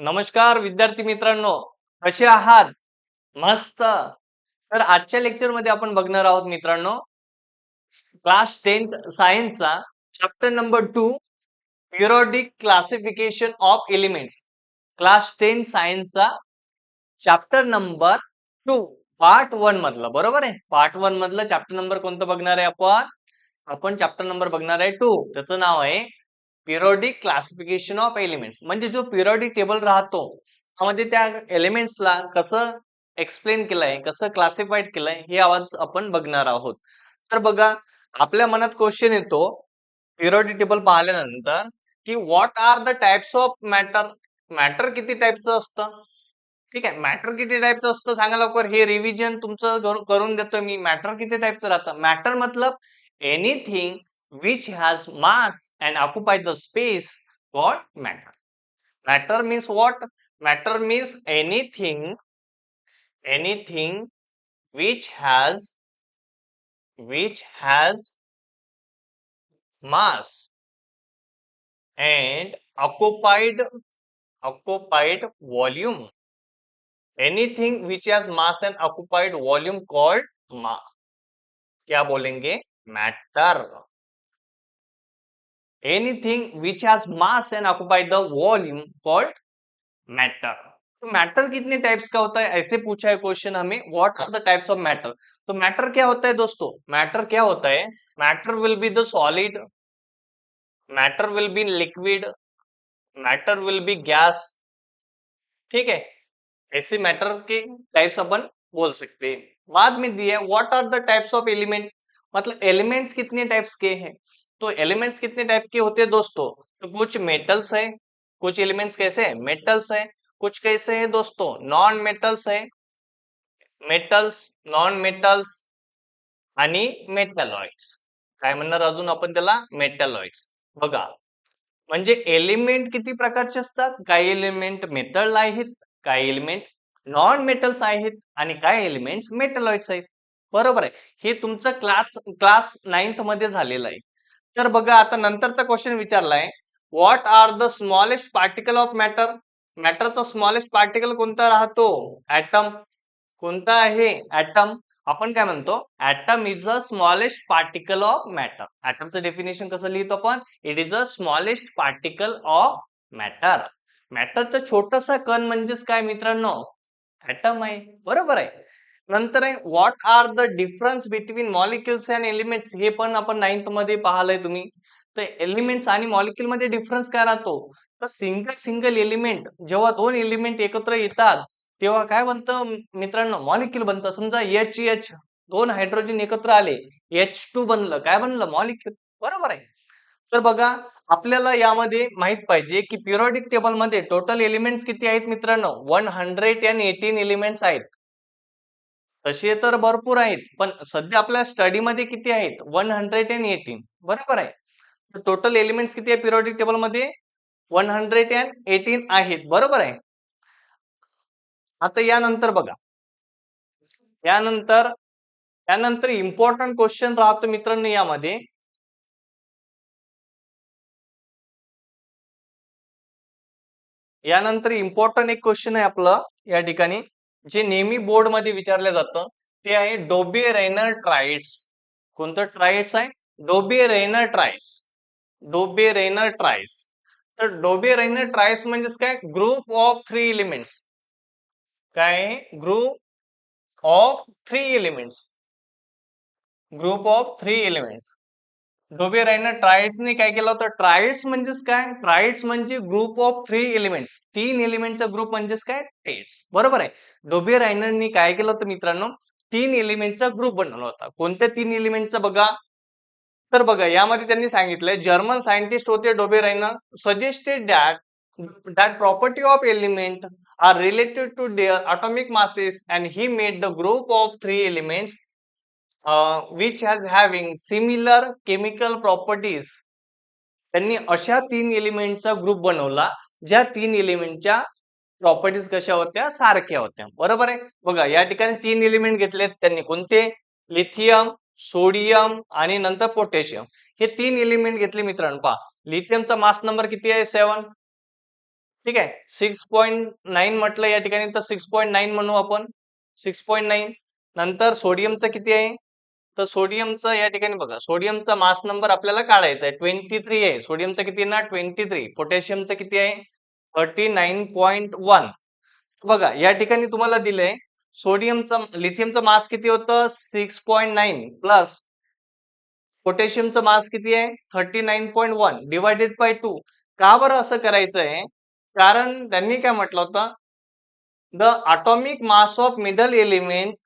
नमस्कार विद्यार्थी मित्रांनो, कसे आहात? मस्त. तर आजच्या लेक्चरमध्ये आपण बघणार आहोत मित्रांनो, क्लास 10th सायन्सचा chapter number 2 periodic classification of elements. Class 10 सायन्सचा चॅप्टर नंबर 2 पार्ट 1 मधलं बरोबर आहे. पार्ट 1 मधलं चॅप्टर नंबर कोणतं बघणार आहे आपण? आपण चॅप्टर नंबर बघणार आहे 2. त्याचं नाव आहे पिरियोडिक क्लासिफिकेशन ऑफ एलिमेंट्स. म्हणजे जो पिरियोडिक टेबल राहतो त्यामध्ये त्या एलिमेंट्सला कसं एक्सप्लेन केलंय, कसं क्लासिफाईड केलंय हे आवाज आपण बघणार आहोत. तर बघा, आपल्या मनात क्वेश्चन येतो पिरियोडिक टेबल पाहिल्यानंतर की what are the types of matter. Matter किती टाइपचं असतं? ठीक आहे, मॅटर किती टाइपचं असतं सांगा लवकर. हे रिव्हिजन तुमचं करून देतोय मी. मॅटर किती टाइपचं राहतं? मॅटर मतलब anything which has mass and occupy the space called matter. Matter means what? Matter means anything which has mass and occupied volume. Anything which has mass and occupied volume called क्या बोलेंगे? Matter. Anything which has mass and occupy the volume called matter. तो matter कितने types का होता है ऐसे पूछा है क्वेश्चन हमें. What are the types of matter? तो मैटर क्या होता है दोस्तों? मैटर क्या होता है? Matter will be the solid, matter will be liquid, matter will be gas. ठीक है, ऐसे मैटर के टाइप्स अपन बोल सकते हैं. बाद में दिया है what are the types of element. मतलब एलिमेंट्स कितने टाइप्स के हैं. तो एलिमेंट्स कितने टाइप के होते हैं दोस्तों? तो कुछ मेटल्स है, कुछ एलिमेंट्स कैसे है? मेटल्स है. कुछ कैसे है दोस्तों? नॉन मेटल्स है. मेटल्स, नॉन मेटल्स आणि मेटॅलॉइड्स. काय म्हणणार अजून आपण त्याला? मेटॅलॉइड्स. बघा, म्हणजे एलिमेंट किती प्रकारचे असतात? काही एलिमेंट मेटल आहेत, काही एलिमेंट नॉन मेटल्स आहेत आणि काही एलिमेंट्स मेटॅलॉइड्स आहेत. बरोबर आहे. हे तुमचं क्लास 9th मध्ये झालेलं आहे. तर बघा, आता नंतरचा क्वेश्चन विचारलाय what are the smallest particle of matter. मॅटरचा स्मॉलेस्ट पार्टिकल कोणता राहतो? ऍटम. कोणता आहे? ऍटम. आपण काय म्हणतो? Atom is a smallest particle of matter. ऍटमचं डेफिनेशन कसं लिहितो आपण? It is a smallest particle of matter. मॅटरचं छोटस कण म्हणजेच काय मित्रांनो? ऍटम आहे. बरोबर आहे. नंतर आहे what are the difference between molecules and elements. हे पण आपण 9th मध्ये पाहिलंय तुम्ही. तर एलिमेंट्स आणि मॉलिक्युल मध्ये डिफरन्स काय राहतो? तर सिंगल एलिमेंट जेव्हा दोन एलिमेंट एकत्र येतात तेव्हा काय बनतं मित्रांनो? मॉलिक्यूल बनतं. समजा एच दोन हायड्रोजन एकत्र आले, H2 बनलं. काय बनलं? मॉलिक्यूल. बरोबर आहे. तर बघा, आपल्याला यामध्ये माहित पाहिजे की पिरियोडिक टेबल मध्ये टोटल एलिमेंट्स किती आहेत मित्रांनो? 118 एलिमेंट्स आहेत. तसे तर भरपूर आहेत, पण सध्या आपल्या स्टडी मध्ये किती आहेत? 118. बरोबर आहे. तर टोटल एलिमेंट्स किती आहे पिरियोडिक टेबल मध्ये? 118 आहेत. बरोबर आहे. आता यानंतर बघा, त्यानंतर इम्पॉर्टंट क्वेश्चन राहतो मित्रांनो यामध्ये. यानंतर इम्पॉर्टंट एक क्वेश्चन आहे आपलं या ठिकाणी, जे नेहमी बोर्ड मध्ये विचारलं जातं. ते आहे डोबे रेनर ट्राइड्स. कोणतं ट्राइड्स आहे? Dobereiner triads. Dobereiner triads. तर डोबे रेनर ट्राइड्स म्हणजेच काय? Group of 3 elements. काय? Group of 3 elements. Group of 3 elements. Dobereiner ट्राइड्सने काय केलं होतं? ट्राइड्स म्हणजेच काय? ट्राइड्स म्हणजे ग्रुप ऑफ 3 एलिमेंट्स. 3 एलिमेंटचा ग्रुप म्हणजेच काय? ट्राइड्स. बरोबर आहे. डोबे रायनरनी काय केलं होतं मित्रांनो? 3 एलिमेंटचा ग्रुप बनवला होता. कोणत्या 3 एलिमेंटचा बघा? तर बघा, यामध्ये त्यांनी सांगितलंय, जर्मन सायंटिस्ट होते Dobereiner, suggested that property of element are related to their atomic masses and he made the group of 3 elements which has having similar chemical properties. त्यांनी अशा 3 एलिमेंटचा ग्रुप बनवला ज्या 3 एलिमेंटच्या प्रॉपर्टीज कशा होत्या? सारख्या होत्या. बरोबर आहे. बघा, या ठिकाणी 3 एलिमेंट घेतलेत त्यांनी. कोणते? लिथियम, सोडियम आणि नंतर पोटॅशियम. हे 3 एलिमेंट घेतले मित्रांनो. पहा, लिथियमचा मास नंबर किती आहे? 7. ठीक आहे. 6.9 म्हटलं या ठिकाणी तर 6.9 म्हणू आपण. 6.9 नंतर सोडियमचं किती आहे? तर सोडियमचं या ठिकाणी बघा, सोडियमचा मास नंबर आपल्याला काढायचा आहे. 23 आहे. सोडियमचं किती आहे ना? 23. पोटॅशियमचं किती आहे? 39.1. बघा या ठिकाणी तुम्हाला दिलंय सोडियमचं लिथियमचं मास किती होतं? 6.9 प्लस पोटॅशियमचं मास किती आहे? 39.1 डिवायडेड बाय 2. का बरं असं करायचंय? कारण त्यांनी काय म्हटलं होतं? The atomic mass of middle element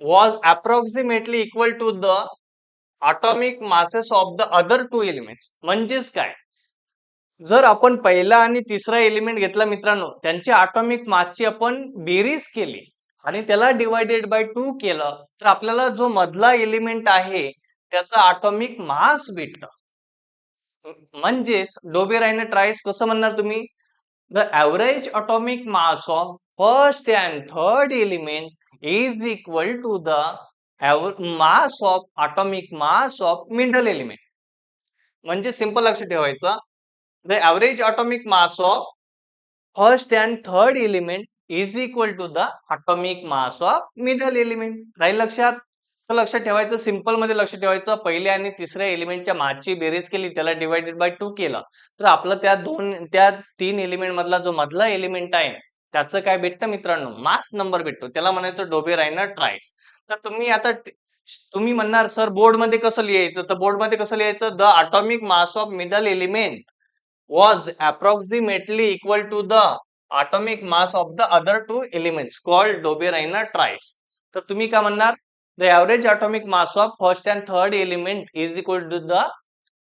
was approximately equal to the atomic masses of the other two elements. म्हणजेच काय? जर आपण पहिला आणि तिसरा एलिमेंट घेतला मित्रांनो, त्यांची atomic मासची आपण बेरीज केली आणि त्याला डिवायडेड बाय 2 केलं, तर आपल्याला जो मधला एलिमेंट आहे त्याचा atomic मास भेटतं. म्हणजेच डोबेरायने ट्राईस कसं म्हणणार तुम्ही? The average atomic mass of first and third element is equal to the mass of atomic mass of middle element. म्हणजे सिंपल लक्ष ठेवायचं. The average atomic mass of first and third element is equal to the atomic mass of middle element. राहील लक्षात? तर लक्षात ठेवायचं, simple मध्ये लक्ष ठेवायचं. पहिल्या आणि तिसऱ्या एलिमेंटच्या मासची बेरीज केली, त्याला डिवायडेड बाय 2 केलं, तर आपलं त्या तीन एलिमेंट मधला जो मधला एलिमेंट आहे त्याचं काय भेटतं मित्रांनो? मास नंबर भेटतो. त्याला म्हणायचं डोबेरायनर ट्राईस. तर तुम्ही म्हणणार सर बोर्ड मध्ये कसं लिहायचं? तर बोर्ड मध्ये कसं लिहायचं? The atomic mass of middle element was approximately equal to the atomic mass of the other two elements called Dobereiner ट्राईस. तर तुम्ही काय म्हणणार? The average atomic mass of first and third element is equal to the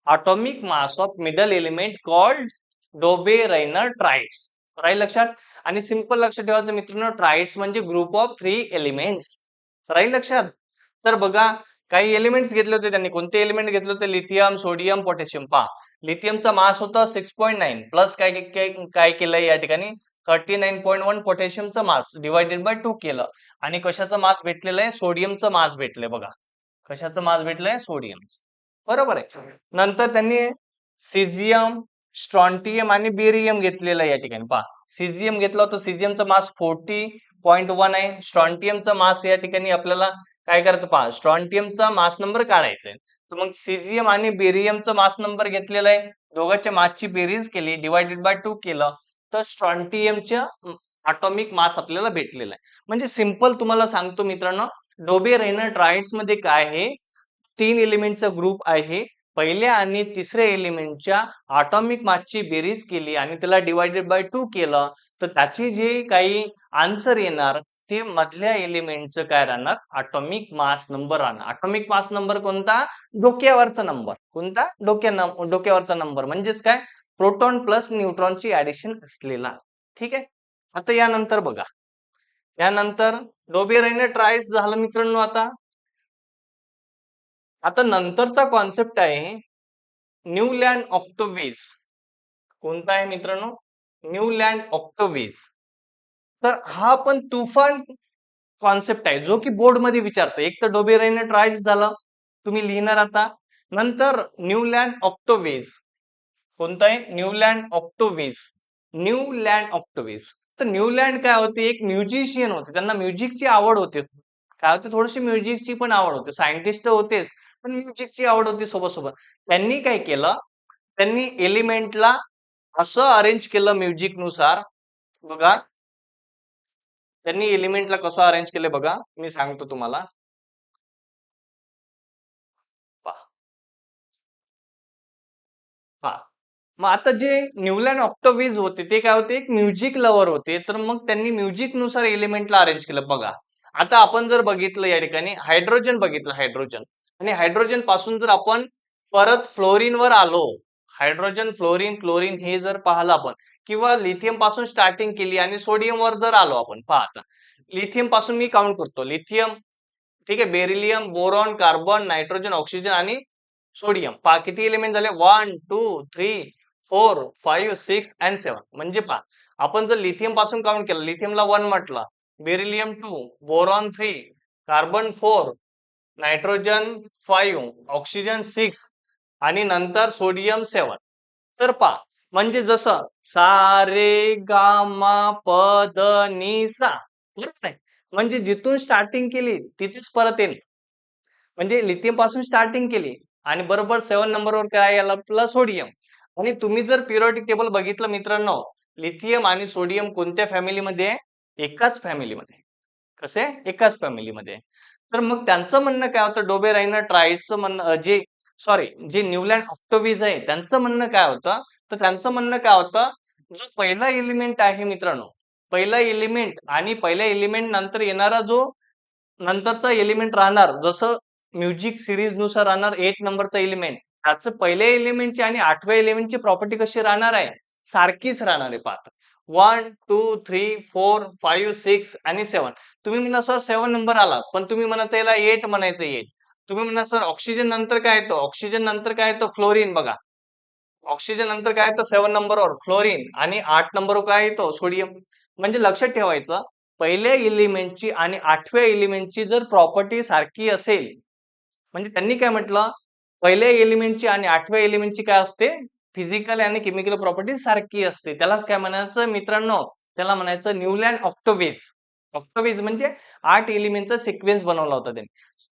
atomic mass of middle element called Dobereiner ट्राईड्स. राहील लक्षात? आणि simple लक्षात ठेवायचं मित्रांनो, ट्राईड्स म्हणजे ग्रुप ऑफ 3 एलिमेंट्स. राहील लक्षात? तर बघा काही एलिमेंट्स घेतले होते त्यांनी. कोणते एलिमेंट घेतले होते? Lithium, sodium, potassium. पहा लिथियमचा मास होता 6.9 प्लस काय केलंय या ठिकाणी 39.1 पोटॅशियमचा मास डिवायडेड बाय 2 केलं आणि कशाचा मास भेटलेला आहे? सोडियमचा मास भेटलंय बघा. कशाचं मास भेटलंय? सोडियम. बरोबर आहे. नंतर त्यांनी सिझियम, स्ट्रॉन्टियम आणि बेरियम घेतलेलं आहे या ठिकाणी. पहा सिझियम घेतला होता. सिझियमचा मास 40.1 आहे. स्ट्रॉन्टियमचा मास या ठिकाणी आपल्याला काय करायचं? पहा स्ट्रॉन्टियमचा मास नंबर काढायचा आहे. तर मग सिझियम आणि बेरियमचा मास नंबर घेतलेला आहे. दोघांच्या मासची बेरीज केली, डिवायडेड बाय 2 केलं, तर स्ट्रॉन्टियमच्या atomic मास आपल्याला भेटलेला आहे. म्हणजे सिंपल तुम्हाला सांगतो मित्रांनो, डोबेरायनर ट्राईड्स मध्ये काय आहे? 3 एलिमेंटचा ग्रुप आहे. पहिल्या आणि तिसऱ्या एलिमेंटच्या atomic मासची बेरीज केली आणि त्याला डिवायडेड बाय 2 केलं, तर त्याची जे काही आन्सर येणार ते मधल्या एलिमेंटचं काय राहणार? atomic मास नंबर राहणार. atomic मास नंबर कोणता? डोक्यावरचा नंबर. कोणता? डोक्यावरचा नंबर. म्हणजेच काय? प्रोटॉन प्लस न्यूट्रॉनची ऍडिशन असलेला. ठीक आहे. आता यानंतर बघा, यानंतर डोबेरायनर ट्राईड्स झालं मित्रांनो. आता नंतरचा कॉन्सेप्ट आहे न्यूलँड ऑक्टोवीज. कोणता आहे मित्रांनो? न्यूलँड ऑक्टोवीज. तर हा पण तुफान कॉन्सेप्ट आहे जो की बोर्ड मध्ये विचारतं. एक तर डोबेरायनर ट्राईड्स झालं, तुम्ही लिहिणार आता. नंतर न्यूलँड ऑक्टोवीज. कोणता आहे? न्यूलँड ऑक्टोवीज. न्यूलँड ऑक्टोवीज. तर न्यूलँड काय होते? एक म्युझिशियन होते. त्यांना म्युझिकची आवड होते. काय होते? थोडीशी म्युझिकची पण आवड होते. सायंटिस्ट होतेच, पण म्युझिकची आवड होती सोबत सोबत. त्यांनी काय केलं? त्यांनी एलिमेंटला असं अरेंज केलं म्युझिक नुसार. बघा त्यांनी एलिमेंटला कसं अरेंज केलं बघा, मी सांगतो तुम्हाला. पहा. हा मग आता जे न्यूलँड ऑक्टोवीज होते ते काय होते? एक म्युझिक लवर होते. तर मग त्यांनी म्युझिक नुसार एलिमेंटला अरेंज केलं. बघा आता आपण जर बघितलं या ठिकाणी हायड्रोजन बघितलं, हायड्रोजन आणि हायड्रोजन पासून जर आपण परत फ्लोरीन वर आलो, हायड्रोजन, फ्लोरीन, क्लोरीन हे जर पाहिलं आपण, किंवा लिथियम पासून स्टार्टिंग केली आणि सोडियम वर जर आलो आपण. पहा आता लिथियम पासून मी काउंट करतो. लिथियम, ठीक आहे, beryllium, boron, carbon, nitrogen, oxygen आणि सोडियम. पहा किती एलिमेंट झाले? 1 2 3 4 5 6 अँड 7. म्हणजे पहा आपण जर लिथियम पासून काउंट केलं, लिथियमला 1 म्हटलं, beryllium 2, boron 3, carbon 4, nitrogen 5, oxygen 6 आणि नंतर सोडियम 7. तर पहा म्हणजे जसं सा रे गा मा प द नी सा, बरोबर आहे. म्हणजे जिथून स्टार्टिंग केली तिथेच परत येईल. म्हणजे लिथियम पासून स्टार्टिंग केली आणि बरोबर 7 नंबरवर काय आला आपला सोडियम. आणि तुम्ही जर पिरियोडिक टेबल बघितलं मित्रांनो, लिथियम आणि सोडियम कोणत्या फॅमिलीमध्ये आहे? एकाच फॅमिलीमध्ये. कसे? एकाच फॅमिलीमध्ये. तर मग त्यांचं म्हणणं काय होतं, डोबे रायनर ट्राइडचं म्हणणं जे सॉरी जे न्यूलँड ऑक्टोविज आहे त्यांचं म्हणणं काय होतं, तर त्यांचं म्हणणं काय होतं, जो पहिला एलिमेंट आहे मित्रांनो, पहिला एलिमेंट आणि पहिल्या एलिमेंट नंतर येणारा जो नंतरचा एलिमेंट राहणार, जसं म्युझिक सीरीज नुसार राहणार 8 नंबरचा एलिमेंट, त्याचं पहिल्या एलिमेंटची आणि 8व्या एलिमेंटची प्रॉपर्टी कशी राहणार आहे? सारखीच राहणार आहे पहा. 1, 2, 3, 4, 5, 6 आणि 7. तुम्ही म्हणा सर 7 नंबर आला, पण तुम्ही म्हणायचं याला 8 म्हणायचं 8. तुम्ही म्हणा सर ऑक्सिजन नंतर काय येतं? ऑक्सिजन नंतर काय येतं? फ्लोरीन बघा. ऑक्सिजन नंतर काय येतं 7 नंबरवर? फ्लोरीन आणि 8 नंबरवर काय येतो? सोडियम. म्हणजे लक्षात ठेवायचं, पहिल्या एलिमेंटची आणि 8व्या एलिमेंटची जर प्रॉपर्टी सारखी असेल, म्हणजे त्यांनी काय म्हटलं, पहिल्या एलिमेंटची आणि 8व्या एलिमेंटची काय असते? फिजिकल आणि केमिकल प्रॉपर्टी सारखी असते. त्यालाच काय म्हणायचं मित्रांनो? त्याला म्हणायचं न्यूलँड ऑक्टोवेज. ऑक्टोवेज म्हणजे 8 एलिमेंटचा सिक्वेन्स बनवला होता त्यांनी.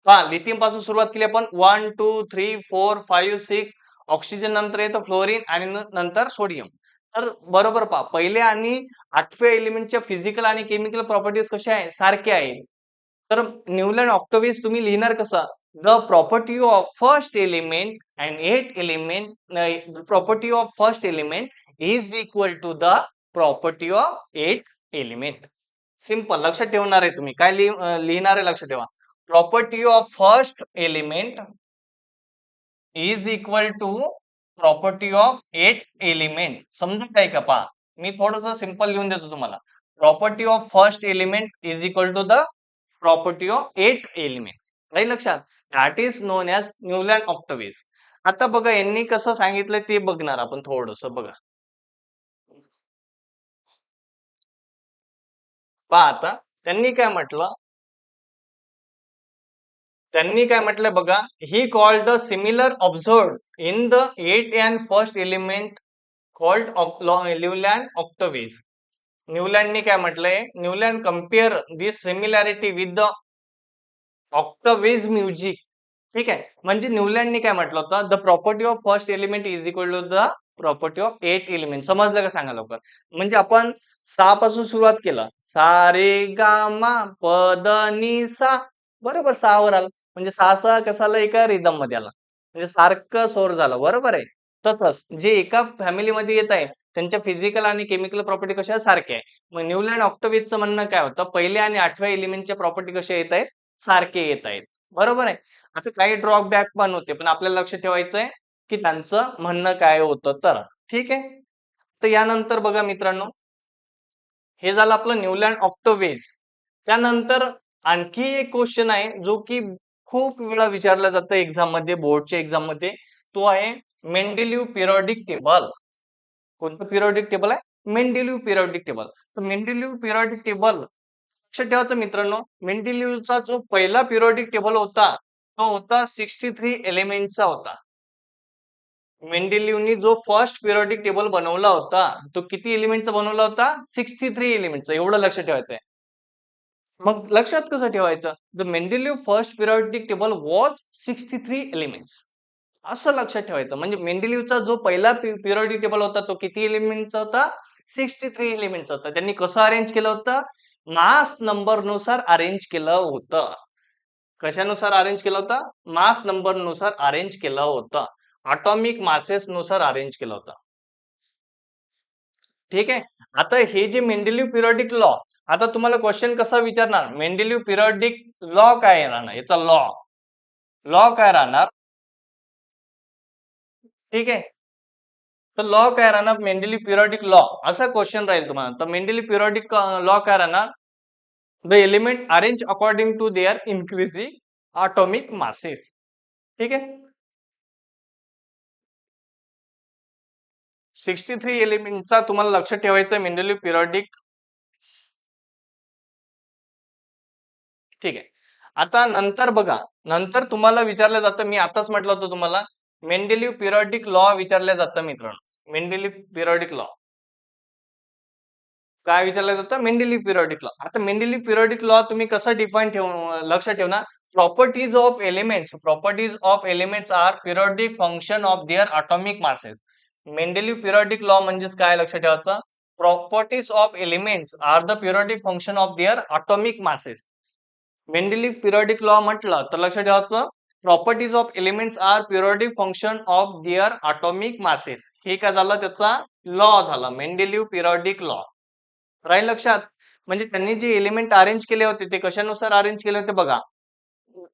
पहा लिथियम पासून सुरुवात केली आपण 1, 2, 3, 4, 5, 6 ऑक्सिजन नंतर येतं फ्लोरीन आणि नंतर सोडियम. तर बरोबर पहा पहिल्या आणि 8व्या एलिमेंटच्या फिजिकल आणि केमिकल प्रॉपर्टीज कशा आहे? सारख्या आहे. तर न्यूलँड ऑक्टोवेज तुम्ही लिहिणार कसं? The property of first element and 8 element property of first element is equal to the property of 8 element. Simple लक्षात ठेवणार आहे तुम्ही. काय लिहिणार आहे लक्षात ठेवा. Property of first element is equal to property of 8 element. समजत आहे का पहा? मी थोडंसं सिंपल लिहून देतो तुम्हाला. Property of first element is equal to the property of 8 element. राहील लक्षात? That is known as Newland octaves. आता बघा यांनी कसं सांगितलं ते बघणार आपण थोडंसं बघा. पहा आता त्यांनी काय म्हटलं, त्यांनी काय म्हटलं बघा, he called the similar observed in the 8 and first element called Newland octaves. न्यूलँडनी काय म्हटलंय, Newland compare this similarity with the octaves music. ठीक आहे. म्हणजे न्यूलँडनी काय म्हटलं होतं, the property of first element is equal to the property of 8 element. समजलं का सांगा लवकर? म्हणजे आपण 6 पासून सुरुवात केलं. सा रे गा मा प द नी सा. बरोबर 6 वर आलं. म्हणजे 6 कसा आला? एका रिदम मध्ये आला. म्हणजे सारखं स्वर झालं. बरोबर आहे. तसंच जे एका फॅमिलीमध्ये येत आहे, त्यांच्या फिजिकल आणि केमिकल प्रॉपर्टी कशा सारख्या आहे. मग न्यूलँड ऑक्टोवेजचं म्हणणं काय होतं, पहिल्या आणि 8व्या एलिमेंटच्या प्रॉपर्टी कशा येत आहेत? सारखे येत आहेत. बरोबर आहे. आता काही ड्रॉबॅक पण होते, पण आपल्याला लक्ष ठेवायचंय की त्यांचं म्हणणं काय होतं तर. ठीक आहे. तर यानंतर बघा मित्रांनो, हे झालं आपलं न्यूलँड ऑक्टोवेज. त्यानंतर आणखी एक क्वेश्चन आहे जो की खूप वेळा विचारला जातं एक्झाम मध्ये, बोर्डच्या एक्झाम मध्ये. तो आहे मेंडेलिव्ह पिरियोडिक टेबल. कोणतं पिरियोडिक टेबल आहे? मेंडेलिव्ह पिरियोडिक टेबल. तर मेंडेलिव्ह पिरियोडिक टेबल लक्षात ठेवायचं मित्रांनो, मेंडेलिव्हचा जो पहिला पिरियोडिक टेबल होता, तो होता 63 एलिमेंटचा होता. मेंडेलिव्हनी जो फर्स्ट पिरियोडिक टेबल बनवला होता, तो किती एलिमेंटचा बनवला होता? 63 एलिमेंटचा. एवढं लक्षात ठेवायचंय. मग लक्षात कसं ठेवायचं? The Mendeleev first periodic table was 63 elements. असं लक्षात ठेवायचं. म्हणजे मेंडेलिव्हचा जो पहिला पिरियोडिक टेबल होता, तो किती एलिमेंटचा होता? 63 एलिमेंटचा होता. त्यांनी कसं अरेंज केलं होतं? मास नंबर नुसार अरेंज केलं होतं. कशानुसार अरेंज केलं होतं? मास नंबर नुसार अरेंज केलं होतं. अटॉमिक मासेस नुसार अरेंज केलं होतं. ठीक आहे. आता हे जे मेंडेलिव्ह पिरियोडिक लॉ, आता तुम्हाला क्वेश्चन कसा विचारणार? मेंडेलिव्ह पिरियोडिक लॉ काय राहणार? याचा लॉ लॉ काय राहणार? ठीक आहे. तर लॉ काय राहणार? मेंडेलिव्ह पिरियोडिक लॉ असा क्वेश्चन राहील तुम्हाला. तर मेंडेलिव्ह पिरियोडिक लॉ काय राहणार? The element arrange according to their increasing atomic masses. ठीक आहे. 63 एलिमेंटचा तुम्हाला लक्षात ठेवायचं मेंडेलिव्ह पिरियोडिक. ठीक आहे. आता नंतर बघा, नंतर तुम्हाला विचारलं जातं, मी आताच म्हटलं होतं तुम्हाला, मेंडेलिव्ह पिरियोडिक लॉ विचारलं जातं मित्रांनो. मेंडेलिव्ह पिरियडिक लॉ काय विचारलं जातं? Mendeleev periodic law. आता मेंडेलिव्ह पिरियडिक लॉ तुम्ही कसं डिफाईन लक्षात ठेवणार. Properties of elements are periodic function of their atomic masses. Mendeleev periodic law म्हणजेच काय लक्षात ठेवायचं? Properties of elements are the periodic function of their atomic masses. Mendeleev periodic law म्हटलं तर लक्षात ठेवायचं properties of elements are periodic function of their atomic masses. हे काय झालं? त्याचा लॉ झाला मेंडेलिव्ह पिरियडिक लॉ. राहील लक्षात. म्हणजे त्यांनी जे एलिमेंट अरेंज केले होते ते कशानुसार अरेंज केले होते बघा.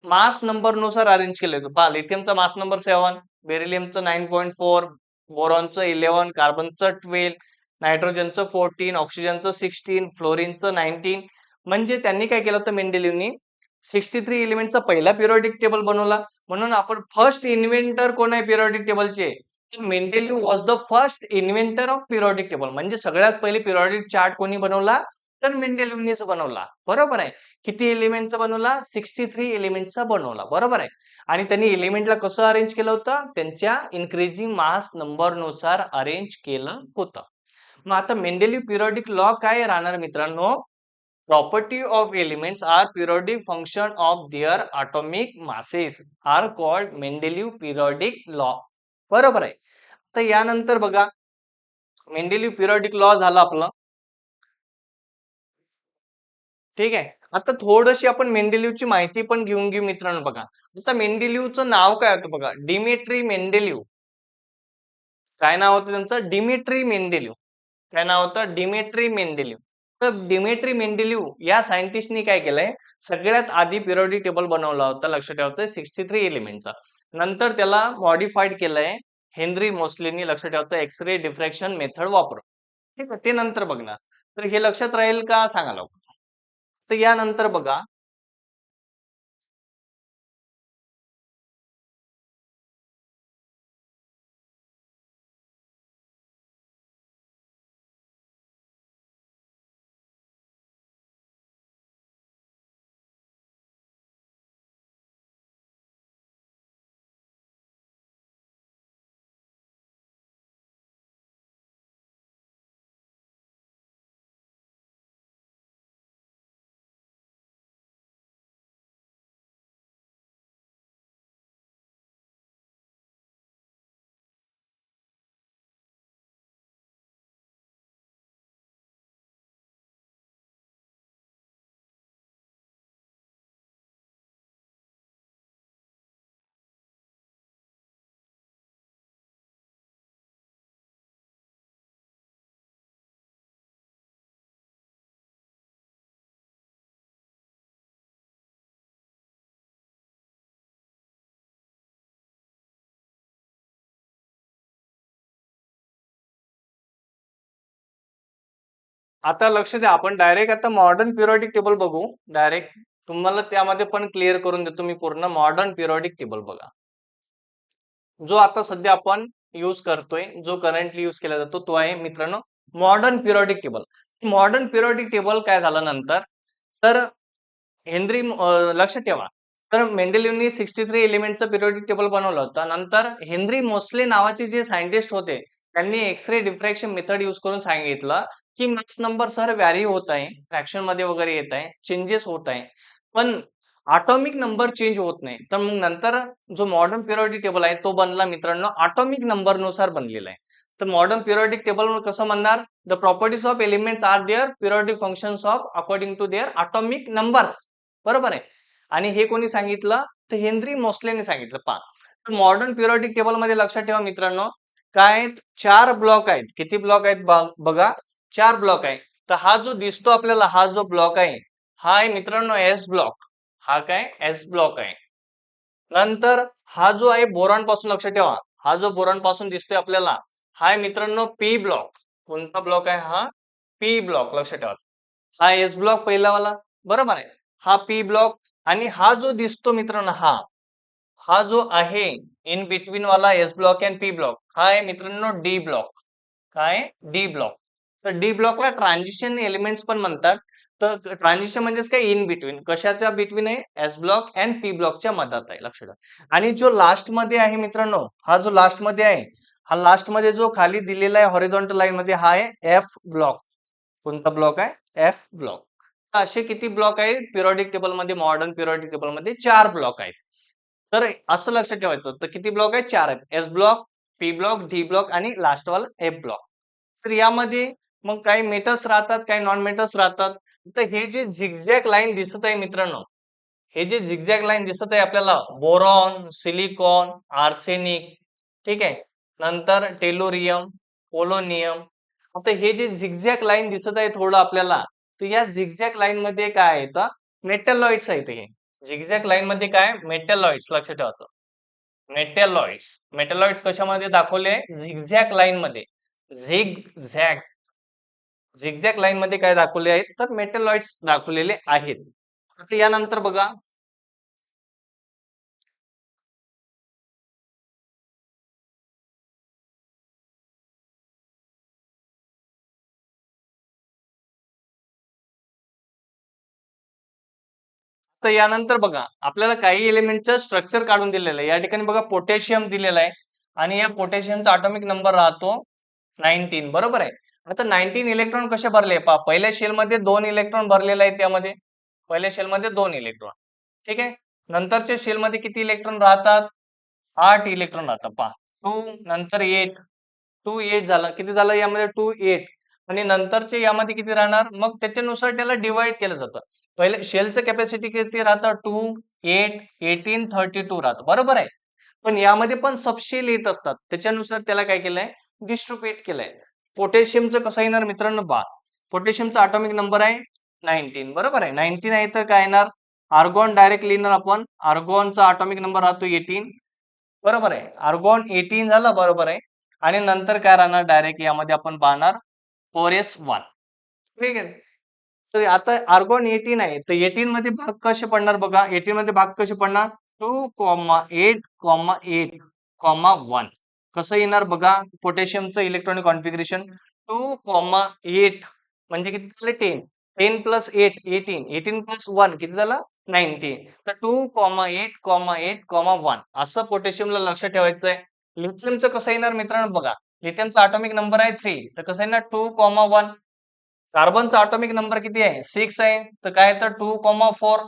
मास नंबर नुसार अरेंज केले होते. पहा लिथियमचा मास नंबर 7, बेरिलियमचं 9.4, बोरॉनचं 11, कार्बनचं 12, नायट्रोजनचं 14, ऑक्सिजनचं 16, फ्लोरीनचं 19. म्हणजे त्यांनी काय केलं होतं मेंडेलिव्हनी 63 एलिमेंटचा पहिला पिरियडिक टेबल बनवला. म्हणून आपण फर्स्ट इन्व्हेंटर कोण आहे पिरियडिक टेबलचे? तर Mendeleev was the first inventor of periodic table. म्हणजे सगळ्यात पहिले पिरियडिक चार्ट कोणी बनवला? तर मेंडेलिव्हनीच बनवला. बरोबर आहे. किती एलिमेंटचा बनवला? 63 एलिमेंटचा बनवला. बरोबर आहे. आणि त्यांनी एलिमेंटला कसं अरेंज केलं होतं? त्यांच्या इन्क्रीजिंग मास नंबर नुसार अरेंज केलं होतं. मग आता मेंडेलिव्ह पिरियडिक लॉ काय राहणार मित्रांनो? Property of elements are periodic function of their atomic masses are called Mendeleev periodic law. बरोबर आहे. तर यानंतर बघा मेंडेलिव्ह पिरियडिक लॉ झाला आपलं. ठीक आहे. आता थोडीशी आपण मेंडेलिव्हची माहिती पण घेऊन घेऊ मित्रांनो बघा. आता मेंडेलिव्हचं नाव काय होतं बघा? डिमिट्री मेंडेलिव्ह. काय नाव होतं त्यांचं? डिमिट्री मेंडेलिव्ह. काय नाव होतं? डिमिट्री मेंडेलिव्ह. तर डिमिट्री मेंडेलिव्ह या सायंटिस्टनी काय केलंय? सगळ्यात आधी पिरियडिक टेबल बनवला होता. लक्षात ठेवायचं 63 एलिमेंटचा. नंतर त्याला मॉडिफाईड केलंय हेनरी मोस्लेनी. लक्षात ठेवायचं एक्स-रे डिफ्रॅक्शन मेथड वापरून. ठीक आहे. ते नंतर बघणार. तर हे लक्षात राहील का सांगा लवकर. तर यानंतर बघा आता लक्ष द्या आपण डायरेक्ट आता मॉडर्न पिरियडिक टेबल बघू. डायरेक्ट तुम्हाला त्यामध्ये पण क्लिअर करून देतो मी पूर्ण मॉडर्न पिरियडिक टेबल बघा. जो आता सध्या आपण यूज करतोय, जो करंटली यूज केला जातो तो आहे मित्रांनो modern periodic table. Modern periodic table काय झालं नंतर तर लक्षात ठेवा. तर मेंडेलिव्हनी 63 एलिमेंटचं पिरियडिक टेबल बनवलं होतं. नंतर हेनरी मोस्ले नावाचे जे सायंटिस्ट होते त्यांनी एक्स-रे डिफ्रॅक्शन मेथड यूज करून सांगितलं की मॅक्स नंबर सर व्हॅरी होत आहे, फ्रॅक्शन मध्ये वगैरे येत आहे, चेंजेस होत आहे. पण atomic नंबर चेंज होत नाही. तर मग नंतर जो मॉडर्न पिरियडिक टेबल आहे तो बनला मित्रांनो atomic नंबर नुसार बनलेला आहे. तर मॉडर्न पिरियडिक टेबल कसं म्हणणार? The properties of elements are their periodic functions of according to their atomic numbers. बरोबर आहे. आणि हे कोणी सांगितलं? तर हेनरी मोस्लेने सांगितलं. पहा. तर मॉडर्न पिरियडिक टेबल मध्ये लक्षात ठेवा मित्रांनो काय आहेत? 4 ब्लॉक आहेत. किती ब्लॉक आहेत बघा? 4 ब्लॉक आहे. तर हा जो दिसतो आपल्याला हा जो ब्लॉक आहे हा आहे मित्रांनो एस ब्लॉक. हा काय? एस ब्लॉक आहे. नंतर हा जो आहे बोरॉन पासून लक्षात ठेवा. हा जो बोरॉन पासून दिसतोय आपल्याला हा आहे मित्रांनो पी ब्लॉक. कोणता ब्लॉक आहे हा? पी ब्लॉक लक्षात ठेवा. हा एस ब्लॉक पहिलावाला बरोबर आहे. हा पी ब्लॉक आणि हा जो दिसतो मित्रांनो हा जो आहे इन बिटवीन वाला S block and P block हा आहे मित्रांनो डी ब्लॉक. काय? D block. तर डी ब्लॉकला ट्रान्झिशन एलिमेंट्स पण म्हणतात. तर ट्रान्झिशन म्हणजेच काय इन बिटवीन कशाच्या बिटवीन आहे? एस ब्लॉक अँड पी ब्लॉकच्या मधात आहे लक्षात ठेवा. आणि जो लास्ट मध्ये आहे मित्रांनो हा जो लास्ट मध्ये आहे हा लास्ट मध्ये जो खाली दिलेला आहे हॉरिझॉन्टल लाईन मध्ये हा आहे एफ ब्लॉक. कोणता ब्लॉक आहे? F block. असे किती ब्लॉक आहेत पिरियडिक टेबल मध्ये? मॉडर्न पिरियडिक टेबल मध्ये 4 ब्लॉक आहेत. तर असं लक्षात ठेवायचं, तर किती ब्लॉक आहेत? 4 आहेत. S block, P block, D block आणि लास्ट वाला एफ ब्लॉक. तर यामध्ये मग काही मेटल्स राहतात, काही नॉन मेटल्स राहतात. तर हे जे झिगझॅग लाईन दिसत आहे मित्रांनो, हे जे झिगझॅग लाईन दिसत आहे आपल्याला, बोरॉन, सिलिकॉन, आर्सेनिक, ठीक आहे, नंतर टेलोरियम, पोलोनियम. आता हे जे झिगझॅग लाईन दिसत आहे थोडं आपल्याला, तर या झिगझॅग लाईन मध्ये काय आहे तर मेटॅलॉइड्स आहेत. हे झिगझॅग लाईन मध्ये काय? मेटॅलॉइड्स. लक्षात ठेवायचं, मेटॅलॉइड्स. मेटॅलॉइड्स कशामध्ये दाखवले? झिगझॅग लाईन मध्ये. झिगझॅग झिगझॅग लाईन मध्ये काय दाखवले आहेत तर मेटॅलॉइड्स दाखवलेले आहेत. आता यानंतर बघा, तर यानंतर बघा आपल्याला काही एलिमेंटचं स्ट्रक्चर काढून दिलेलं आहे. या ठिकाणी बघा पोटॅशियम दिलेला आहे आणि या पोटॅशियमचा ॲटॉमिक नंबर राहतो 19. बरोबर आहे. आता 19 इलेक्ट्रॉन कसे भरले पहा. पहिल्या शेल मध्ये 2 इलेक्ट्रॉन भरलेले आहेत. त्यामध्ये पहिल्या शेल मध्ये 2 इलेक्ट्रॉन, ठीक आहे. नंतरच्या शेल मध्ये किती इलेक्ट्रॉन राहतात? 8 इलेक्ट्रॉन राहतात पहा. 2 नंतर 8, 2 8 झालं. किती झालं यामध्ये? 2 8. आणि नंतरचे यामध्ये किती राहणार? मग त्याच्यानुसार त्याला डिवाइड केलं जातं. पहिले शेलचं कॅपॅसिटी किती राहतं? 2 8 18 32 राहतं. बरोबर आहे. पण यामध्ये पण सबशेल येत असतात. त्याच्यानुसार त्याला काय केलंय? डिस्ट्रीब्युट केलंय. पोटॅशियमचं कसं येणार मित्रांनो? पहा, पोटॅशियमचा ॲटॉमिक नंबर आहे 19. बरोबर आहे. 19 आहे तर काय येणार? आर्गॉन डायरेक्ट लिहिणार आपण. आर्गॉनचा ॲटॉमिक नंबर राहतो 18. बरोबर आहे. आर्गॉन 18 झालं. बरोबर आहे. आणि नंतर काय राहणार? डायरेक्ट यामध्ये आपण पाहणार 4s1. ठीक आहे. तर आता आर्गॉन 18 आहे. तर 18 मध्ये भाग कसे पडणार बघा. 18 मध्ये भाग कसे पडणार? 2,8,8,1. कसं येणार बघा? पोटॅशियमचं इलेक्ट्रॉनिक कॉन्फिगरेशन 2,8 म्हणजे किती झाले? 10. 10 प्लस 8 18. 18 प्लस 1 किती झालं? 19. तर 2,8,8,1 असं पोटॅशियमला लक्षात ठेवायचं आहे. लिथियमचं कसं येणार मित्रांनो बघा. लिथियमचा ॲटॉमिक नंबर आहे 3. तर कसं येणार? 2,1. कार्बनचा ॲटॉमिक नंबर किती आहे? 6 आहे. तर काय तर 2,4.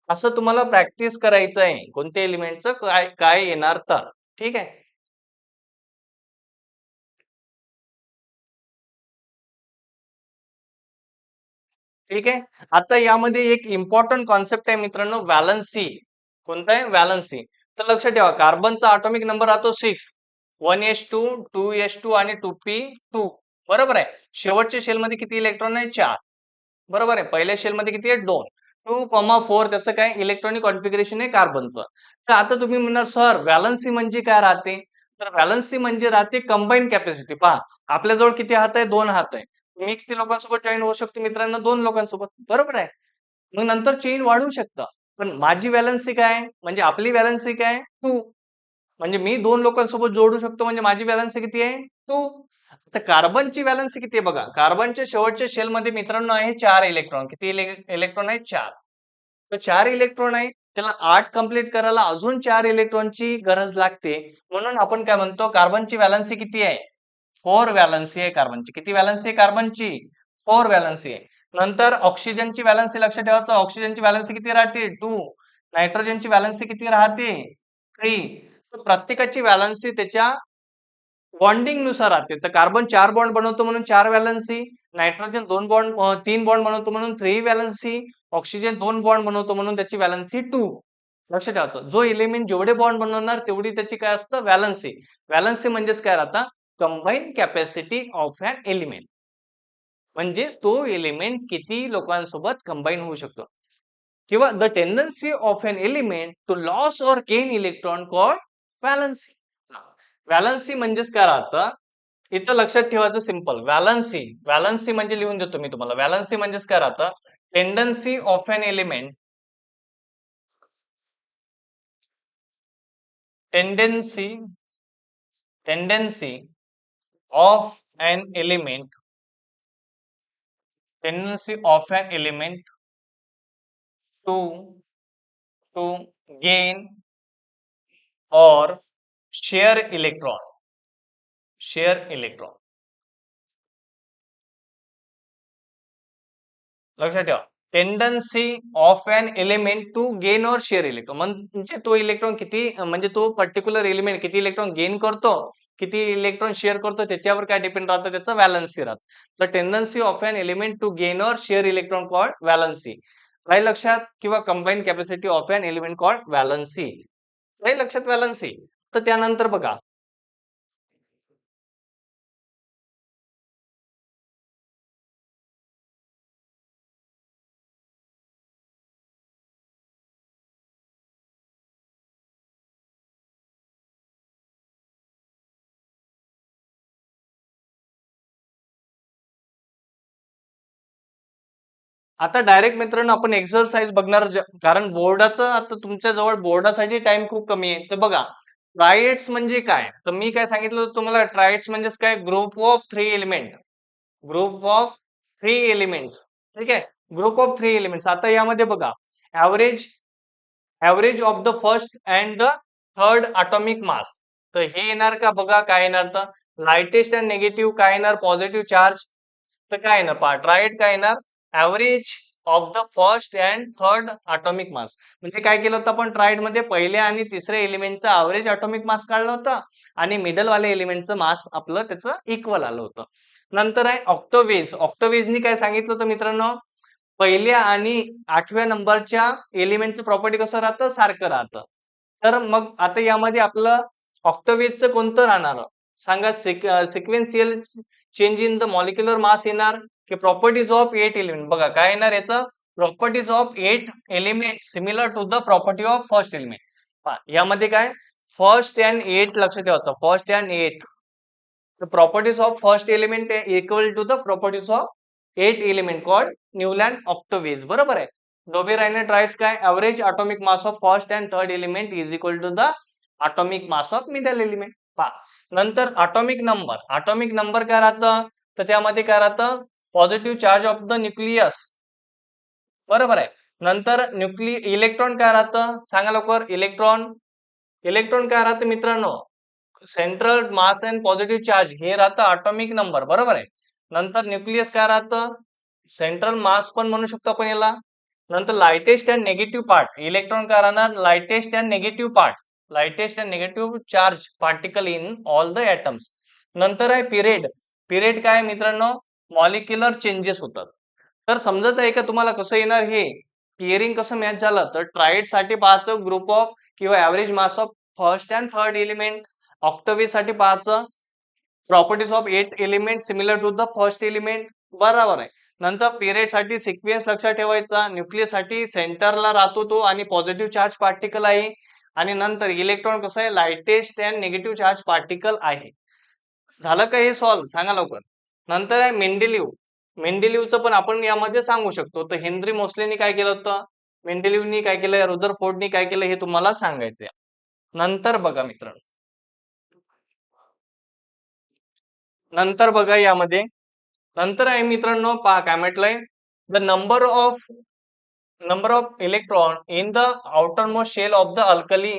असं तुम्हाला प्रॅक्टिस करायचं आहे. कोणत्या एलिमेंटचं काय काय येणार तर. ठीक आहे. ठीक आहे. आता यामध्ये एक इम्पॉर्टंट कॉन्सेप्ट आहे मित्रांनो, व्हॅलन्सी. कोणता आहे? व्हॅलन्सी. तर लक्षात ठेवा, कार्बनचा ॲटॉमिक नंबर राहतो 6. 1s2, 2s2 आणि 2p2. बरोबर आहे. शेवटच्या शेलमध्ये किती इलेक्ट्रॉन आहे? 4. बरोबर आहे. पहिल्या शेलमध्ये किती आहे? 2. 2,4 त्याचं काय इलेक्ट्रॉनिक कॉन्फिगरेशन आहे कार्बनचं. तर आता तुम्ही म्हणणार सर व्हॅलन्सी म्हणजे काय राहते? तर व्हॅलन्सी म्हणजे राहते कंबाईन कॅपॅसिटी. पहा, आपल्याजवळ किती हात आहे? 2 हात आहे. मी किती लोकांसोबत जॉईन होऊ शकतो मित्रांनो? 2 लोकांसोबत. बरोबर आहे. मग नंतर चेन वाढू शकतं. पण माझी व्हॅलन्सी काय आहे? म्हणजे आपली व्हॅलन्सी काय आहे? 2. म्हणजे मी 2 लोकांसोबत जोडू शकतो म्हणजे माझी व्हॅलन्सी किती आहे? 2. आता कार्बनची व्हॅलन्सी किती आहे बघा. कार्बनच्या शेवटच्या शेलमध्ये मित्रांनो आहे 4 इलेक्ट्रॉन. किती इलेक्ट्रॉन आहेत? 4. तर 4 इलेक्ट्रॉन आहे. त्याला 8 कंप्लीट करायला अजून 4 इलेक्ट्रॉनची गरज लागते. म्हणून आपण काय म्हणतो कार्बनची व्हॅलन्सी किती आहे? 4 व्हॅलन्सी आहे कार्बनची. किती व्हॅलन्सी आहे कार्बनची? 4 व्हॅलन्सी आहे. नंतर ऑक्सिजनची व्हॅलन्सी लक्षात ठेवायचं. ऑक्सिजनची व्हॅलन्सी किती राहते? 2. नायट्रोजनची व्हॅलन्सी किती राहते? 3. तर प्रत्येकाची व्हॅलन्सी त्याच्या बॉन्डिंग नुसार राहते. तर कार्बन 4 बॉन्ड बनवतो म्हणून 4 व्हॅलन्सी, नायट्रोजन 3 बॉन्ड बनवतो म्हणून 3 व्हॅलन्सी, ऑक्सिजन 2 बॉन्ड बनवतो म्हणून त्याची व्हॅलन्सी 2. लक्षात ठेवायचं. जो एलिमेंट जेवढे बॉन्ड बनवणार तेवढी त्याची काय असतं? व्हॅलन्सी. व्हॅलन्सी म्हणजेच काय राहता? Combine capacity of an element. म्हणजे तो एलिमेंट किती लोकांसोबत कंबाईन होऊ शकतो. किंवा the tendency of an element to loss or gain electron called valency. Valency म्हणजेच काय राहतं? इथं लक्षात ठेवायचं सिंपल. व्हॅलन्सी व्हॅलन्सी म्हणजे लिहून देतो मी तुम्हाला. व्हॅलन्सी म्हणजेच काय राहतं? Tendency of an element tendency tendency of an element tendency of an element to to gain और शेयर इलेक्ट्रॉन. Share electron. लक्षात ठेवा. Tendency of an element to gain और शेअर इलेक्ट्रॉन, म्हणजे तो इलेक्ट्रॉन किती, म्हणजे तो पर्टिक्युलर एलिमेंट किती इलेक्ट्रॉन गेन करतो, किती इलेक्ट्रॉन शेअर करतो, त्याच्यावर काय डिपेंड राहतं, त्याचं व्हॅलन्सी राहतं. तर tendency of an element to gain और शेअर इलेक्ट्रॉन कॉल्ड व्हॅलन्सी. काही लक्षात, किंवा combine capacity of an element called valency. काही लक्षात व्हॅलन्सी. तर त्यानंतर बघा, आता डायरेक्ट मित्रांनो आपण एक्सरसाइज बघणार, कारण बोर्डाचं आता तुमच्या जवळ बोर्डासाठी टाइम खूप कमी आहे. तर बघा, ट्रायड्स म्हणजे काय, तर मी काय सांगितलं होतं तुम्हाला, ट्रायड्स म्हणजेच काय, group of 3 element. Group of 3 elements. ठीक आहे, ग्रुप ऑफ 3 एलिमेंट्स. आता यामध्ये बघा, average average of the first and the third atomic mass. तर हे येणार का, बघा काय येणार, तर लाइटेस्ट अँड निगेटिव्ह काय येणार, पॉझिटिव्ह चार्ज. तर काय येणार, पहा ट्रायड काय येणार, average of the first and third atomic mass. म्हणजे काय केलं होतं आपण, ट्रायड मध्ये पहिल्या आणि तिसऱ्या एलिमेंटचा ऍव्हरेज अटॉमिक मास काढलं होतं, आणि मिडल वाल्या एलिमेंटचं मास आपलं त्याचं इक्वल आलं होतं. नंतर आहे ऑक्टोवेज. ऑक्टोवेजनी काय सांगितलं होतं मित्रांनो, पहिल्या आणि 8व्या नंबरच्या एलिमेंटचं प्रॉपर्टी कसं राहतं, सारखं राहतं. तर मग आता यामध्ये आपलं ऑक्टोवेजचं कोणतं राहणार सांगा, sequential change in the molecular mass येणार, की प्रॉपर्टीज ऑफ 8 एलिमेंट. बघा काय येणार याचं, properties of 8 element similar to the property of first element. यामध्ये काय, फर्स्ट अँड 8 लक्षात ठेवायचं, first and 8. The properties of first element are equal to the properties of 8 element called Newland octaves. बरोबर आहे. Dobereiner triads काय, average atomic mass of first and third element is equal to the atomic mass of middle element. पहा, नंतर atomic number. atomic number काय राहतं, तर त्यामध्ये काय राहतं, positive charge of the nucleus. बरोबर आहे. नंतर इलेक्ट्रॉन काय राहतं, सांगा लवकर, इलेक्ट्रॉन. इलेक्ट्रॉन काय राहतं मित्रांनो, central mass and positive charge हे राहतं अटॉमिक नंबर. बरोबर आहे. नंतर न्यूक्लियस काय राहतं, सेंट्रल मास पण म्हणू शकतो आपण याला. नंतर lightest and negative part, electron काय राहणार, lightest and negative part, lightest and negative charge particle in all the atoms. नंतर आहे पिरियड. पिरियड काय मित्रांनो, मॉलिक्युलर चेंजेस होतात. तर समजत आहे का तुम्हाला कसं येणार हे, पिअरिंग कसं मॅच झालं, तर ट्रायड साठी पाहायचं ग्रुप ऑफ किंवा average mass of first and third element. Octaves साठी पाहायचं properties of 8 element similar to the first element. बरोबर आहे. नंतर पिरियड साठी सिक्वेन्स लक्षात ठेवायचा, न्यूक्लियस साठी सेंटरला राहतो तो आणि पॉझिटिव्ह चार्ज पार्टिकल आहे. आणि नंतर इलेक्ट्रॉन कसं आहे, lightest and negative charge particle आहे. झालं का हे सॉल्व, सांगा लवकर. नंतर आहे मेंडेलिव्ह. मेंडेलिव्हचं पण आपण यामध्ये सांगू शकतो. तर हेनरी मोस्लेनी काय केलं होतं, मेंडेलिव्हनी काय केलं, रुदरफोर्डनी काय केलं, हे तुम्हाला सांगायचंय. नंतर बघा मित्रांनो, नंतर बघा यामध्ये, नंतर आहे मित्रांनो, पहा काय म्हटलंय, the number of electron in the outermost shell of the alkali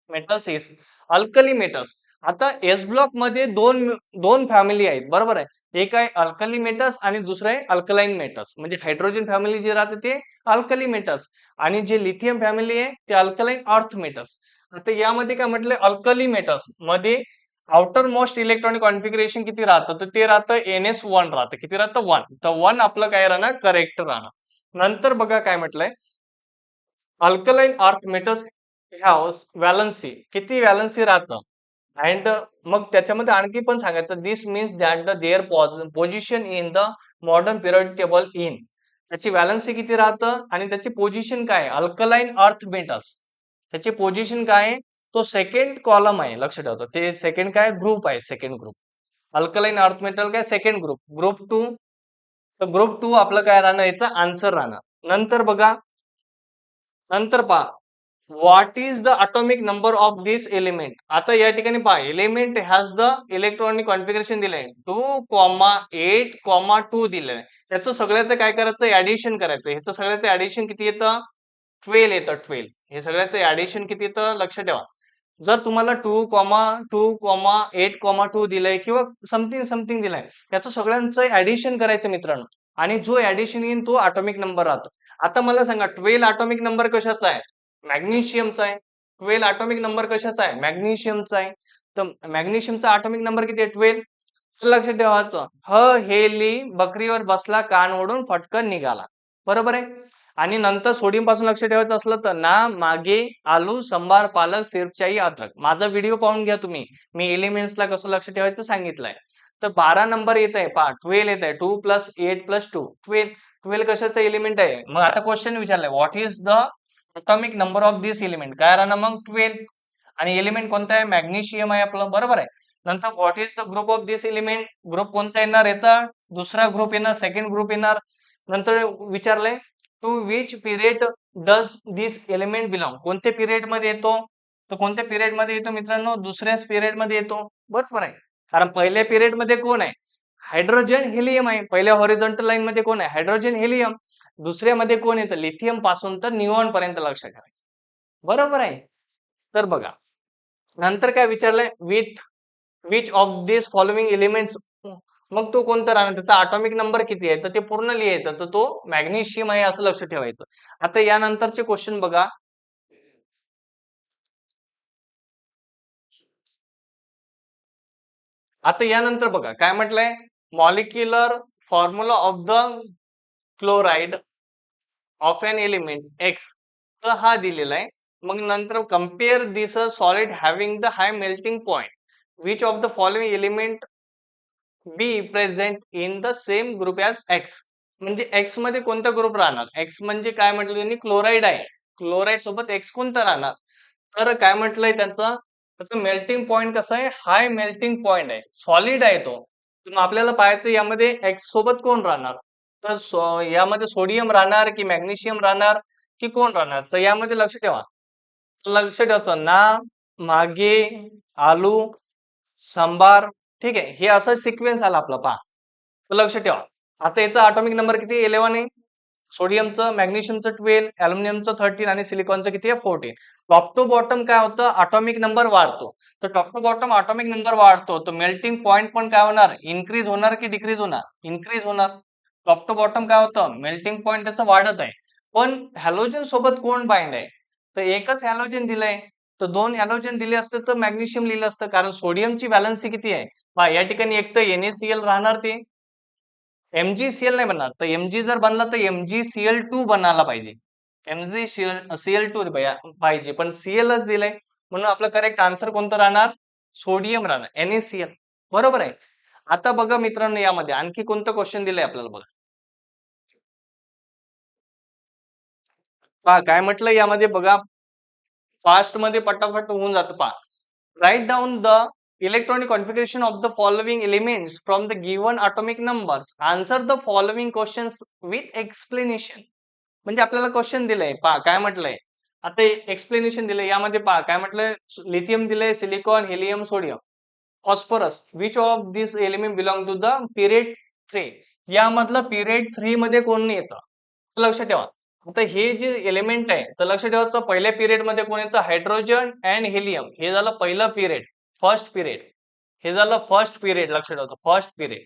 metals is alkali metals. आता एस ब्लॉक मध्ये दोन दोन फॅमिली आहेत. बरोबर आहे. एक आहे अल्कली मेटल्स आणि दुसरं आहे अल्कलाइन मेटल्स. म्हणजे हायड्रोजन फॅमिली जे राहते ते अल्कली मेटल्स, आणि जे लिथियम फॅमिली आहे ते अल्कलाइन अर्थ मेटल्स. आता यामध्ये काय म्हटलंय, अल्कली मेटल्स मध्ये आउटर मोस्ट इलेक्ट्रॉनिक कॉन्फिगरेशन किती राहतं, तर ते राहतं NS1 राहतं. किती राहतं, 1. तर 1 आपलं काय राहणार, करेक्ट राहणार. नंतर बघा काय म्हटलंय, alkaline earth metals haves valency, किती व्हॅलन्सी राहतं. अँड मग त्याच्यामध्ये आणखी पण सांगायचं, this means that the their position in the modern period table in, त्याची व्हॅलन्सी किती राहतं आणि त्याची पोझिशन काय, अल्कलाइन अर्थ मेटल्स त्याची पोझिशन काय आहे, तो सेकंड कॉलम आहे. लक्ष ठेवायचं, ते सेकंड काय, ग्रुप आहे, second group. Alkaline earth metal काय, सेकंड ग्रुप, ग्रुप 2. तर ग्रुप 2 आपलं काय राहणार, याचा आन्सर राहणार. नंतर बघा, नंतर पहा, what is the atomic number of this element. आता या ठिकाणी पहा, element has the electronic configuration दिलंय 2,8,2 दिलंय. त्याचं सगळ्याचं काय करायचं, ऍडिशन करायचं. ह्याचं सगळ्याचं ऍडिशन किती येतं, 12 येतं, 12. हे सगळ्याचं ऍडिशन किती येतं, लक्ष ठेवा, जर तुम्हाला 2,2,8,2 दिलंय किंवा समथिंग समथिंग दिलंय, त्याचं सगळ्यांचं ऍडिशन करायचं मित्रांनो, आणि जो ऍडिशन येईल तो ॲटॉमिक नंबर राहतो. आता मला सांगा 12 ॲटॉमिक नंबर कशाचा आहे? मॅग्नेशियमचा आहे. 12 ॲटॉमिक नंबर कशाचा आहे? मॅग्नेशियमचा आहे. तर मॅग्नेशियमचा ॲटॉमिक नंबर किती आहे? 12. तर लक्षात ठेवायचं, हेली बकरीवर बसला, कान ओढून फटकन निघाला. बरोबर आहे. आणि नंतर सोडियम पासून लक्ष ठेवायचं असलं तर ना, मागे, आलू, संभार, पालक, सिरचाई, अद्रक. माझा व्हिडिओ पाहून घ्या तुम्ही, मी एलिमेंट्सला कसं लक्ष ठेवायचं सांगितलंय. तर 12 नंबर येत आहे पहा, 12 येत आहे. 2 + 8 + 2 12. 12 कशाचं एलिमेंट आहे? मग आता क्वेश्चन विचारलाय, what is the atomic number of this element? काय राहणार मग? 12. आणि एलिमेंट कोणता आहे? मॅग्नेशियम आहे आपलं, बरोबर आहे. नंतर what is the group of this element? Group कोणता येणार याचा? दुसरा ग्रुप येणार, सेकंड ग्रुप येणार. नंतर विचारलंय, to which period does this element belong? कोणत्या पिरियड मध्ये येतो? तर कोणत्या पिरियड मध्ये येतो मित्रांनो? दुसऱ्याच पिरियड मध्ये येतो. बरोबर आहे. कारण पहिल्या पिरियड मध्ये कोण आहे? हायड्रोजन हेलियम आहे. पहिल्या हॉरिझॉन्टल लाईन मध्ये कोण आहे? Hydrogen helium. दुसऱ्यामध्ये कोण येतं? लिथियम पासून तर निऑन पर्यंत लक्षात ठेवायचं. बरोबर आहे. तर बघा, नंतर काय विचारलंय, with which of this following elements? मग तो कोणता राहणार? त्याचा ॲटॉमिक नंबर किती आहे? तर ते पूर्ण लिहायचं. तर तो मॅग्नेशियम आहे असं लक्ष ठेवायचं. आता यानंतरचे क्वेश्चन बघा. आता यानंतर बघा काय म्हटलंय, molecular formula of the chloride of an element x. तर हा दिलेला आहे. मग नंतर compare this solid having the high melting point, which of the following element be present in the same group as x? म्हणजे एक्स मध्ये कोणता group राहणार? एक्स म्हणजे काय म्हटलं त्यांनी? क्लोराइड आहे. क्लोराइड सोबत एक्स कोणता राहणार? तर काय म्हटलंय त्याचं? त्याचं मेल्टिंग पॉइंट कसं आहे? हाय मेल्टिंग पॉइंट आहे, सॉलिड आहे तो. तर मग आपल्याला पाहायचं यामध्ये एक्स सोबत कोण राहणार? तर यामध्ये सोडियम राहणार की मॅग्नेशियम राहणार की कोण राहणार? तर यामध्ये लक्ष ठेवा. लक्ष ठेवायचं ना, मागे, आलू, सांबार. ठीक आहे, हे असं सिक्वेन्स आला आपला पहा. तर लक्ष ठेवा. आता याचा ॲटॉमिक नंबर किती? 11 आहे. सोडियमचं, मॅग्नेशियमचं 12, अॅल्युमिनियमचं 13 आणि सिलिकॉनचं किती आहे? 14. टॉप टू बॉटम काय होतं? ॲटॉमिक नंबर वाढतो. तर top to bottom atomic number वाढतो, तर मेल्टिंग पॉइंट पण काय होणार? इन्क्रीज होणार की डिक्रीज होणार? इन्क्रीज होणार. टॉप टू बॉटम काय होतं? मेल्टिंग पॉइंट त्याचं वाढत आहे. पण हॅलोजन सोबत कोण बाइंड आहे? तर एकच हॅलोजन दिलंय. तर 2 हॅलोजन दिले असते तर मॅग्नेशियम लिहिलं असतं, कारण सोडियमची व्हॅलन्सी किती आहे? पहा या ठिकाणी एक तर NaCl राहणार, ते MgCl नाही बनणार. तर Mg जर बनला तर MgCl2 बनायला पाहिजे. MgCl2 पाहिजे, पण Clच दिलंय. म्हणून आपलं करेक्ट आन्सर कोणतं राहणार? सोडियम राहणार, NaCl. बरोबर आहे. आता बघा मित्रांनो, यामध्ये आणखी कोणतं क्वेश्चन दिलंय आपल्याला बघा. पहा काय म्हटलं यामध्ये बघा, फास्ट मध्ये पटापट होऊन जातं पहा. Right down the electronic configuration of the following elements from the given atomic numbers. Answer the following questions with explanation. म्हणजे आपल्याला क्वेश्चन दिलंय पहा काय म्हटलंय. आता एक्सप्लेनेशन दिलंय. यामध्ये पहा काय म्हटलंय, लिथियम दिलंय, silicon, helium, sodium, phosphorus. Which of this element belong to the period 3? यामधलं पिरियड 3 मध्ये कोण येतं? लक्ष ठेवा. आता हे जे एलिमेंट आहे, तर लक्ष ठेवायचं, पहिल्या पिरियड मध्ये कोण येतं? Hydrogen and helium. हे झालं पहिलं पिरियड, फर्स्ट पिरियड. हे झालं फर्स्ट पिरियड, लक्ष ठेवायचं, फर्स्ट पिरियड.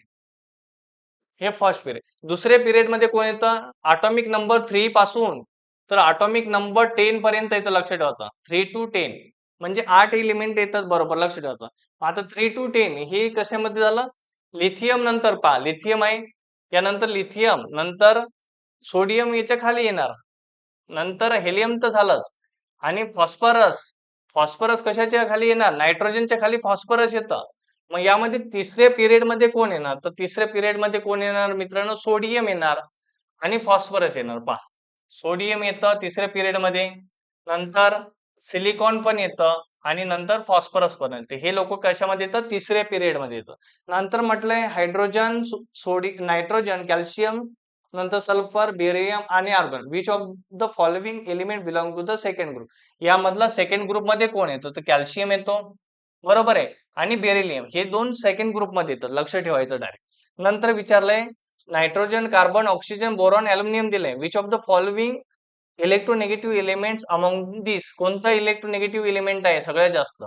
हे फर्स्ट पिरियड. दुसऱ्या पिरियड मध्ये कोण येतं? ॲटॉमिक नंबर 3 पासून तर ॲटॉमिक नंबर 10 पर्यंत येतं, लक्ष ठेवायचं. 3 to 10 म्हणजे 8 एलिमेंट येतात, बरोबर, लक्ष ठेवायचं. आता 3 to 10 हे कशामध्ये झालं? लिथियम नंतर पहा, लिथियम आहे, यानंतर लिथियम, नंतर सोडियम याच्या खाली येणार, नंतर हेलियम तर झालंच, आणि फॉस्फरस. फॉस्फरस कशाच्या खाली येणार? नायट्रोजनच्या खाली फॉस्फरस येतं. मग यामध्ये तिसऱ्या पिरियड मध्ये कोण येणार? तर तिसऱ्या पिरियड मध्ये कोण येणार मित्रांनो? सोडियम येणार आणि फॉस्फरस येणार पहा. सोडियम येतं तिसऱ्या पिरियड मध्ये, नंतर सिलिकॉन पण येतं आणि नंतर फॉस्फरस पण येते. हे लोक कशामध्ये येतात? तिसऱ्या पिरियड मध्ये येतं. नंतर म्हटलंय हायड्रोजन, नायट्रोजन, कॅल्शियम, नंतर सल्फर, बेरियम आणि argon. Which of the following element belong to the second group? यामधला सेकंड ग्रुप मध्ये कोण येतो? तर कॅल्शियम येतो, बरोबर आहे, आणि बेरिलियम. हे दोन सेकंड ग्रुप मध्ये येतात, लक्ष ठेवायचं डायरेक्ट. नंतर विचारलंय nitrogen, carbon, oxygen, boron, aluminium दिलंय. Which of the following electronegative elements among this कोणता इलेक्ट्रोनेगेटिव्ह एलिमेंट आहे सगळ्यात जास्त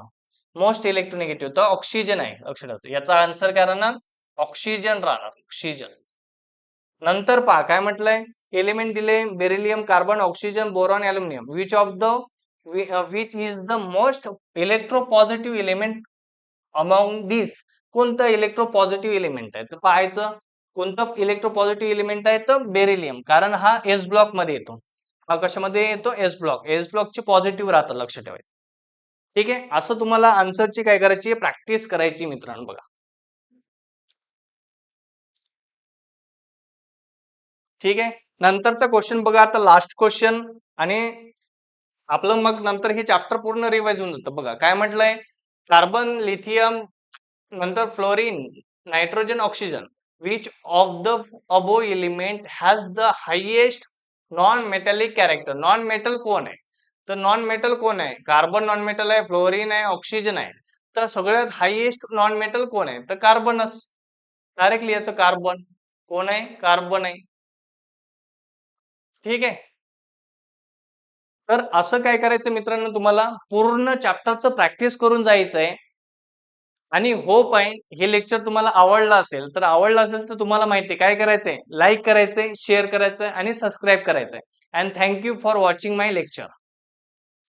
मोस्ट इलेक्ट्रोनेगेटिव्ह तर ऑक्सिजन आहे लक्षात याचा आन्सर काय राहणार ऑक्सिजन राहणार ऑक्सिजन नंतर पहा काय म्हटलंय एलिमेंट दिले beryllium carbon oxygen boron aluminium which is the most electropositive element among this कोणतं इलेक्ट्रोपॉझिटिव्ह एलिमेंट आहे तर पाहायचं कोणतं इलेक्ट्रोपॉझिटिव्ह एलिमेंट आहे तर बेरिलियम कारण हा एस ब्लॉक मध्ये येतो हा कशामध्ये येतो एस ब्लॉकचे पॉझिटिव्ह राहतात लक्ष ठेवायचं ठीक आहे असं तुम्हाला आन्सरची काय करायची प्रॅक्टिस करायची मित्रांनो बघा ठीक आहे नंतरचा क्वेश्चन बघा आता लास्ट क्वेश्चन आणि आपलं मग नंतर हे चॅप्टर पूर्ण रिवाइज होऊन जातं बघा काय म्हटलंय कार्बन लिथियम नंतर fluorine nitrogen oxygen which of the above element has the highest non metallic character non metal कोण आहे तर नॉन मेटल कोण आहे कार्बन नॉन मेटल आहे फ्लोरीन आहे ऑक्सिजन आहे तर सगळ्यात हायएस्ट नॉन मेटल कोण आहे तर कार्बनच डायरेक्टली याचं कार्बन कोण आहे कार्बन आहे ठीक आहे तर असं काय करायचं मित्रांनो तुम्हाला पूर्ण चॅप्टरचं प्रॅक्टिस करून जायचंय आणि होप आहे हे लेक्चर तुम्हाला आवडलं असेल तर तुम्हाला माहिती आहे काय करायचंय लाईक करायचंय शेअर करायचंय आणि सबस्क्राईब करायचंय and thank you for watching my lecture